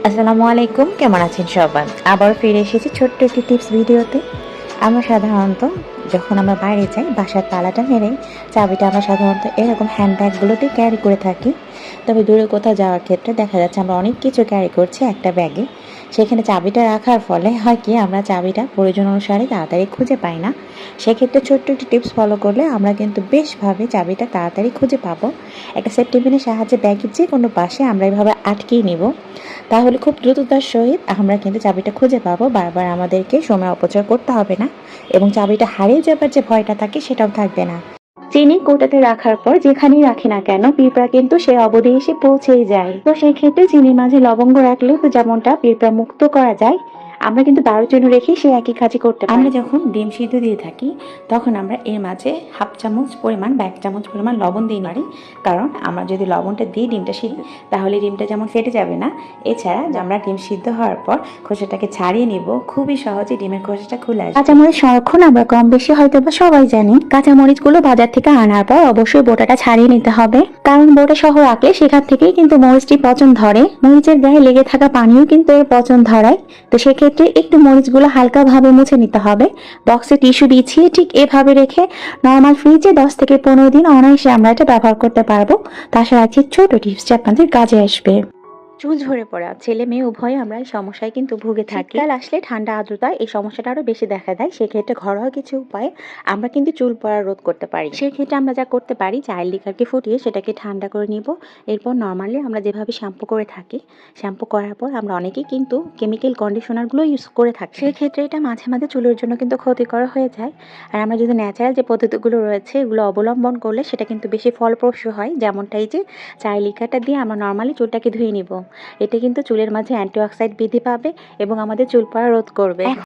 আসসালামু আলাইকুম, কেমন আছেন সবাই? আবার ফিরে এসেছি ছোট্ট একটি টিপস ভিডিওতে। আমরা সাধারণত যখন আমরা বাইরে যাই বাসার তালাটা মেরে চাবিটা আমরা সাধারণত এরকম হ্যান্ডব্যাগগুলোতে ক্যারি করে থাকি। তবে দূরে কোথাও যাওয়ার ক্ষেত্রে দেখা যাচ্ছে আমরা অনেক কিছু ক্যারি করছি একটা ব্যাগে। সেখানে চাবিটা রাখার ফলে হয় কি আমরা চাবিটা প্রয়োজন অনুসারে তাড়াতাড়ি খুঁজে পাই না। সেক্ষেত্রে ছোট্ট একটি টিপস ফলো করলে আমরা কিন্তু বেশভাবে চাবিটা তাড়াতাড়ি খুঁজে পাবো। একটা সেফটি পিনের সাহায্যে ব্যাগের যে কোনো পাশে আমরা এভাবে আটকিয়ে নিব। তাহলে খুব দ্রুততার সহিত আমরা কিন্তু চাবিটা খুঁজে পাবো। বারবার আমাদেরকে সময় অপচয় করতে হবে না এবং চাবিটা হারিয়ে যাবার যে ভয়টা থাকে সেটাও থাকবে না। চিনি কৌটাতে রাখার পর যেখানেই রাখি না কেন পিঁপড়া কিন্তু সে অবধি এসে পৌঁছেই যায়। তো সেই ক্ষেত্রে চিনির মাঝে লবঙ্গ রাখলেও তো যেমনটা পিঁপড়া মুক্ত করা যায়, আমরা কিন্তু দারুচিনি রেখে সেই একই কাজই করতে পারি। আমরা যখন ডিম সিদ্ধ দিয়ে থাকি তখন আমরা এর মাঝে হাফ চামচ পরিমাণ বা 1 চামচ পরিমাণ লবণ দিয়ে পারি। কারণ আমরা যদি লবণটা দিয়ে ডিমটা সিদ্ধ তাহলে ডিমটা যেমন ফেটে যাবে না। এছাড়া আমরা ডিম সিদ্ধ হওয়ার পর খোসাটাকে ছাড়িয়ে নিব, খুবই সহজে ডিমের খোসাটা খুলে আসবে। কাঁচামরিচ সংরক্ষণ আমরা কম বেশি হয়তো বা সবাই জানি। কাঁচামরিচগুলো বাজার থেকে আনার পর অবশ্যই বোটাটা ছাড়িয়ে নিতে হবে, কারণ বোটা সহ রাখলে সেখান থেকেই কিন্তু মরিচটি পচন ধরে। মরিচের গায়ে লেগে থাকা পানিও কিন্তু এর পচন ধরায়। তো সেক্ষেত্রে একটু মরিচগুলো হালকাভাবে মুছে নিতে হবে। বক্সে টিস্যু বিছিয়ে ঠিক এভাবে রেখে নর্মাল ফ্রিজে 10 থেকে 15 দিন অনায়াসে আমরা এটা ব্যবহার করতে পারবো। তাছাড়া আছে ছোট টিপসটি আপনাদের কাজে আসবে। চুল ঝরে পড়া ছেলে মেয়ে উভয়ে আমরা এই সমস্যায় কিন্তু ভুগে থাকি। শীতকাল আসলে ঠান্ডা আর্দ্রতা এই সমস্যাটা আরো বেশি দেখা দেয়। সেক্ষেত্রে ঘরোয়া কিছু উপায়ে আমরা কিন্তু চুল পড়া রোধ করতে পারি। সেক্ষেত্রে আমরা যা করতে পারি, চায়ের লিকারকে ফুটিয়ে সেটাকে ঠান্ডা করে নিব। এরপর নর্মালি আমরা যেভাবে শ্যাম্পু করে থাকি, শ্যাম্পু করার পর আমরা অনেকেই কিন্তু কেমিক্যাল কন্ডিশনারগুলো ইউজ করে থাকি। সেক্ষেত্রে এটা মাঝে মাঝে চুলের জন্য কিন্তু ক্ষতিকর হয়ে যায়। আর আমরা যদি ন্যাচারাল যে পদ্ধতিগুলো রয়েছে এগুলো অবলম্বন করলে সেটা কিন্তু বেশি ফলপ্রসূ হয়। যেমনটা এই যে চায়ের লিকারটা দিয়ে আমরা নর্মালি চুলটাকে ধুয়ে নিব। এতে কিন্তু চুলের মাঝে অ্যান্টিঅক্সিডেন্ট বৃদ্ধি পাবে এবং আমাদের চুল পড়া রোধ করবে।